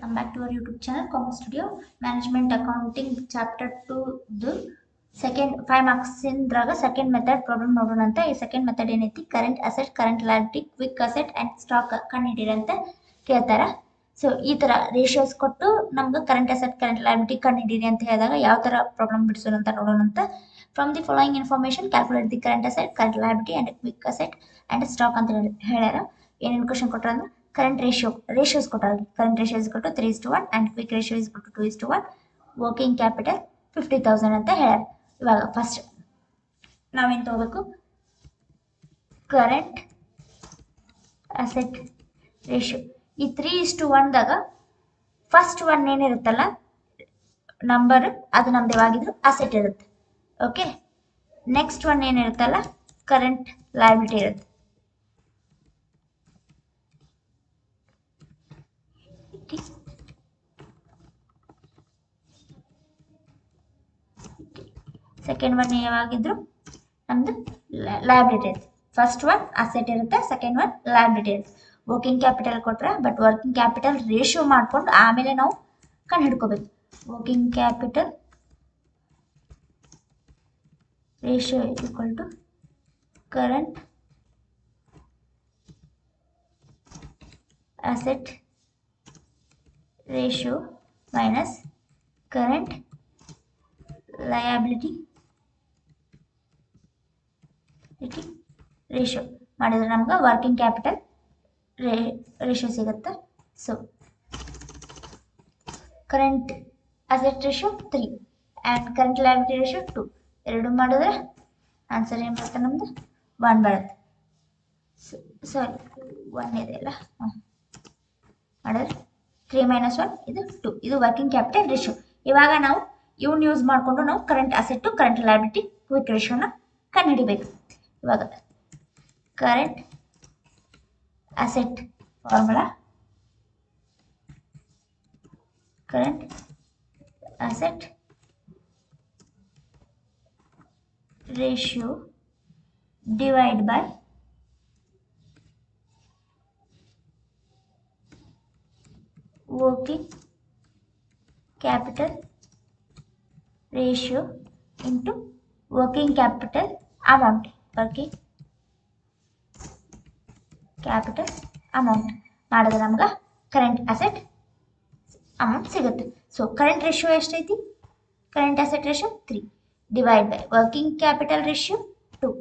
Welcome back to our YouTube channel, Commerce Studio. Management Accounting Chapter 2 ದು second 5 marks ಇಂದ್ರಾಗ second method problem ನೋಡೋಣ ಅಂತ. ಈ second method ಏನೈತಿ, current asset, current liability, quick asset and stock ಕಂಡುಹಿಡಿಯಿರಿ ಅಂತ ಕೇಳ್ತಾರ. ಸೊ ಈ ತರ ರೇಷಿಯೋಸ್ ಕೊಟ್ಟು ನಮ್ಗೆ ಕರೆಂಟ್ ಅಸೆಟ್, ಕರೆಂಟ್ ಲಯಬಿಲಿಟಿ ಕಂಡುಹಿಡಿಯಿರಿ ಅಂತ ಹೇಳಿದಾಗ ಯಾವ ತರ ಪ್ರಾಬ್ಲಮ್ ಬಿಡಿಸೋಣ ಅಂತ ನೋಡೋಣ ಅಂತ. From the following information calculate the current asset, current liability and quick asset and stock ಅಂತ ಹೇಳ್ಯಾರ. ಏನೇನು ಕ್ವಶನ್ ಕೊಟ್ಟಾರ ಅಂದ್ರೆ current ratios ಕೊಟ್ಟಾರ. current ratio is equal to 3:1 and quick ratio is equal to 2:1. working capital 50,000 ಅಂತ ಹೇಳ್ಯಾರ. ಇವಾಗ first ನಾವೇನ್ ತಗೋಬೇಕು, ಕರೆಂಟ್ ಅಸೆಟ್ ರೇಷಿಯೋ. ಈ 3:1 ದಾಗ ಫಸ್ಟ್ ಒನ್ ಏನಿರುತ್ತಲ್ಲ ನಂಬರ್, ಅದು ನಮ್ದು ಯಾವಾಗಿದ್ರು ಅಸೆಟ್ ಇರುತ್ತೆ. ಓಕೆ, ನೆಕ್ಸ್ಟ್ ಒನ್ ಏನಿರುತ್ತಲ್ಲ ಕರೆಂಟ್ ಲಯಬಿಲಿಟಿ ಇರುತ್ತೆ. ಸೆಕೆಂಡ್ ಒನ್ ಯಾವಾಗಿದ್ರು ನಮ್ದು ಲಯಬಿಲಿಟಿ ಇರುತ್ತೆ. ಫಸ್ಟ್ ಒನ್ ಅಸೆಟ್ ಇರುತ್ತೆ, ಸೆಕೆಂಡ್ ಒನ್ ಲಯಬಿಲಿಟಿ ಇರುತ್ತೆ. ವರ್ಕಿಂಗ್ ಕ್ಯಾಪಿಟಲ್ ಕೊಟ್ರೆ, ಬಟ್ ವರ್ಕಿಂಗ್ ಕ್ಯಾಪಿಟಲ್ ರೇಷಿಯೋ ಮಾಡ್ಕೊಂಡು ಆಮೇಲೆ ನಾವು ಕಂಡು ಹಿಡ್ಕೋಬೇಕು. Working capital ratio equal to current asset ratio minus current liability ratio ಮಾಡಿದ್ರೆ ನಮ್ಗೆ ವರ್ಕಿಂಗ್ ಕ್ಯಾಪಿಟಲ್ ರೇಷಿಯೋ ಸಿಗುತ್ತೆ. So current asset ratio 3 and current liability ratio 2 ಎರಡು ಮಾಡಿದ್ರೆ ಆನ್ಸರ್ ಏನು ಬರುತ್ತೆ, ನಮ್ದು 1 ಬರುತ್ತೆ. ಸಾರಿ 1 ಇದೆ ಅಲ್ಲ, ಮಾಡಿದ್ರೆ 3 - 1 ಇದು 2. ಇದು ವರ್ಕಿಂಗ್ ಕ್ಯಾಪಿಟಲ್ ರೇಷಿಯೋ. ಇವಾಗ ನಾವು ಇವನ್ನ ಯೂಸ್ ಮಾಡಿಕೊಂಡು ನಾವು current asset, current liability, quick ರೇಷಿಯೋನ ಕಂಡುಹಿಡಿಬೇಕು. ಇವಾಗ current asset formula, current asset ratio divide by working capital ratio into working capital amount. working capital amount ಮಾಡಿದ್ರೆ ನಮ್ಗೆ ಕರೆಂಟ್ ಅಸೆಟ್ ಅಮೌಂಟ್ ಸಿಗುತ್ತೆ. ಸೊ ಕರೆಂಟ್ ರೇಷಿಯೋ ಎಷ್ಟೈತಿ, current asset ratio 3 divide by working capital ratio 2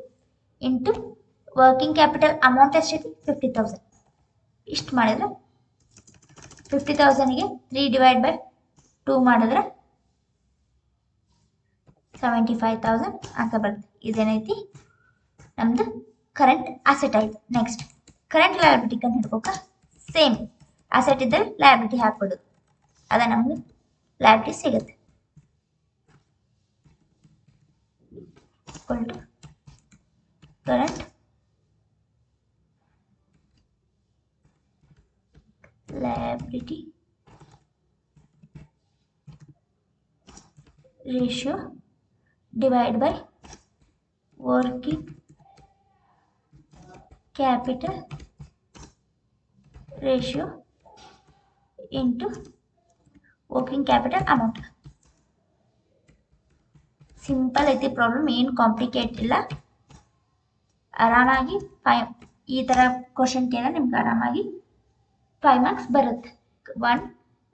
into working capital amount ಎಷ್ಟೈತಿ 50,000. ಇಷ್ಟು ಮಾಡಿದ್ರೆ 50,000ಗೆ 3 divide by 2 ಮಾಡಿದ್ರೆ 75,000 ಅಂತ ಬರುತ್ತೆ. ಇದೇನೈತಿ ನಮ್ದು ಕರೆಂಟ್ ಅಸೆಟ್ ಆಯ್ತು. ನೆಕ್ಸ್ಟ್ ಕರೆಂಟ್ ಲಯಬಿಲಿಟಿ ಕಂಡು ಹಿಡ್ಕೋಕ ಸೇಮ್ ಅಸೆಟ್ ಇದ್ದರೆ ಲಯಬಿಲಿಟಿ ಹಾಕ್ಬಿಡು, ಅದ ನಮ್ಗೆ ಲಯಬಿಲಿಟಿ ಸಿಗುತ್ತೆ. Current liability ratio divided by working capital ratio into working capital amount. Simple ಐತಿ ಪ್ರಾಬ್ಲಮ್, ಏನು ಕಾಂಪ್ಲಿಕೇಟ್ ಇಲ್ಲ. ಆರಾಮಾಗಿ ಈ ಥರ ಕ್ವಶನ್ ಕೇಳ ನಿಮ್ಗೆ ಆರಾಮಾಗಿ 5 ಮಾರ್ಕ್ಸ್ ಬರುತ್ತೆ. 1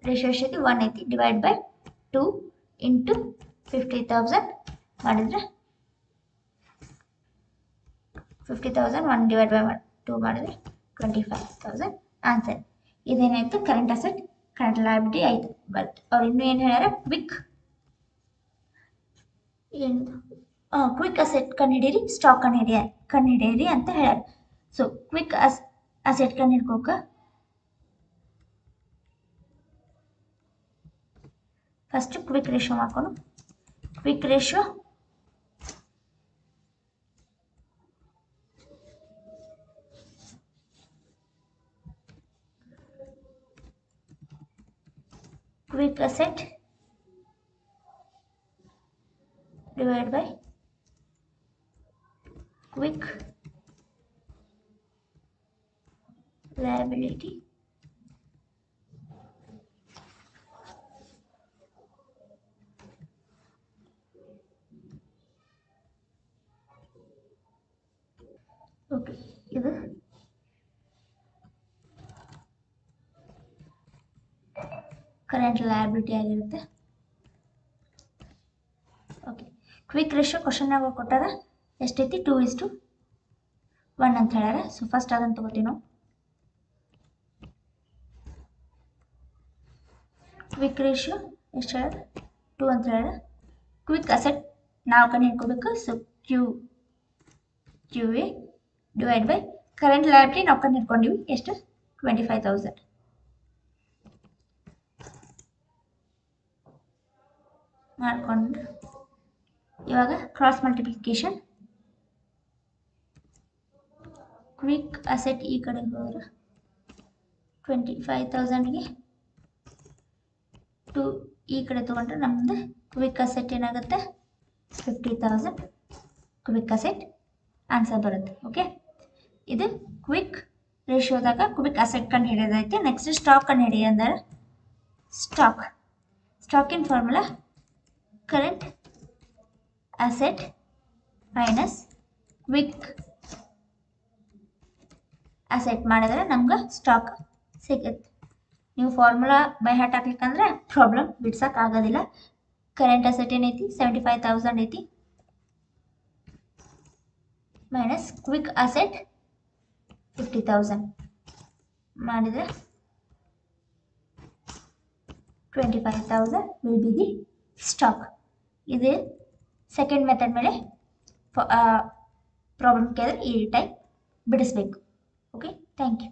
ರೇಷಿಯೋ ಎಷ್ಟೈತಿ 1 ಐತಿ, ಡಿವೈಡ್ ಬೈ 2 ಇಂಟು 50,000 ಮಾಡಿದ್ರೆ 50,000 1 ಡಿವೈಡ್ ಬೈ 2 ಮಾಡಿದ್ರೆ 25,000 ಆನ್ಸರ್. ಇದೇನಾಯ್ತು ಕರೆಂಟ್ ಅಸೆಟ್, ಕರೆಂಟ್ ಲಯಬಿಲಿಟಿ ಆಯ್ತು. ಬಟ್ ಅವ್ರು ಇನ್ನೂ ಏನು ಹೇಳ್ಯಾರ, ಕ್ವಿಕ್ ಅಸೆಟ್ ಕಂಡುಹಿಡೀರಿ, ಸ್ಟಾಕ್ ಕಂಡುಹಿಡೀರಿ ಅಂತ ಹೇಳ್ಯಾರ. ಸೊ ಕ್ವಿಕ್ ಅಸೆಟ್ ಕಂಡು ಹಿಡ್ಕೋಕ ಫಸ್ಟ್ ಕ್ವಿಕ್ ರೇಷಿಯೋ ಮಾಡ್ಕೊಂಡು, quick ratio quick asset divide by quick liability current liability ಆಗಿರುತ್ತೆ. ಓಕೆ, ಕ್ವಿಕ್ ರೇಷಿಯೋ ಕ್ವಶನ್ನಾಗ ಕೊಟ್ಟಾರ ಎಷ್ಟೈತಿ 2:1 ಅಂತ ಹೇಳ್ಯಾರ. ಸೊ ಫಸ್ಟ್ ಅದನ್ನು ತಗೋತೀವಿ ನಾವು. ಕ್ವಿಕ್ ರೇಷಿಯೋ ಎಷ್ಟು ಹೇಳ್ಯಾರ 2 ಅಂತ ಹೇಳ್ಯಾರ. ಕ್ವಿಕ್ ಅಸೆಟ್ ನಾವು ಕಣ್ಣು ಹಿಡ್ಕೋಬೇಕು. So Q A divide by current liability ನಾವು ಕಣ್ಣು ಹಿಡ್ಕೊಂಡಿವಿ ಎಷ್ಟು 25,000. ಮಾಡ್ಕೊಂಡು ಇವಾಗ ಕ್ರಾಸ್ ಮಲ್ಟಿಪ್ಲಿಕೇಶನ್. ಕ್ವಿಕ್ ಅಸೆಟ್ ಈ ಕಡೆ ಹೋದ್ರೆ 25,000ಗೆ 2 ಈ ಕಡೆ ತೊಗೊಂಡ್ರೆ ನಮ್ಮದು ಕ್ವಿಕ್ ಅಸೆಟ್ ಏನಾಗುತ್ತೆ 50,000 ಕ್ವಿಕ್ ಅಸೆಟ್ ಆನ್ಸರ್ ಬರುತ್ತೆ. ಓಕೆ, ಇದು ಕ್ವಿಕ್ ರೇಷಿಯೋದಾಗ ಕ್ವಿಕ್ ಅಸೆಟ್ ಕಂಡು ಹಿಡಿಯೋದೈತೆ. ನೆಕ್ಸ್ಟ್ ಸ್ಟಾಕ್ ಕಂಡು ಹಿಡಿಯ ಅಂದರೆ ಸ್ಟಾಕಿನ formula current asset minus quick asset ಮಾಡಿದ್ರೆ ನಮ್ಗೆ ಸ್ಟಾಕ್ ಸಿಗುತ್ತೆ. ನೀವು ಫಾರ್ಮುಲಾ ಬೈ ಹಾರ್ಟ್ ಹಾಕ್ಲಿಕ್ಕಂದ್ರೆ ಪ್ರಾಬ್ಲಮ್ ಬಿಡ್ಸಕ್ಕೆ ಆಗೋದಿಲ್ಲ. ಕರೆಂಟ್ ಅಸೆಟ್ ಏನೈತಿ 75,000 ಐತಿ ಮೈನಸ್ ಕ್ವಿಕ್ ಅಸೆಟ್ 50,000 ಮಾಡಿದರೆ 25,000 ವಿಲ್ ಬಿ ದಿ ಸ್ಟಾಕ್. ಇದು ಸೆಕೆಂಡ್ ಮೆಥಡ್ ಮೇಲೆ ಪ್ರಾಬ್ಲಮ್ ಕೇಳಿದ್ರೆ ಈ ಟೈಪ್ ಬಿಡಿಸ್ಬೇಕು. Okay, thank you.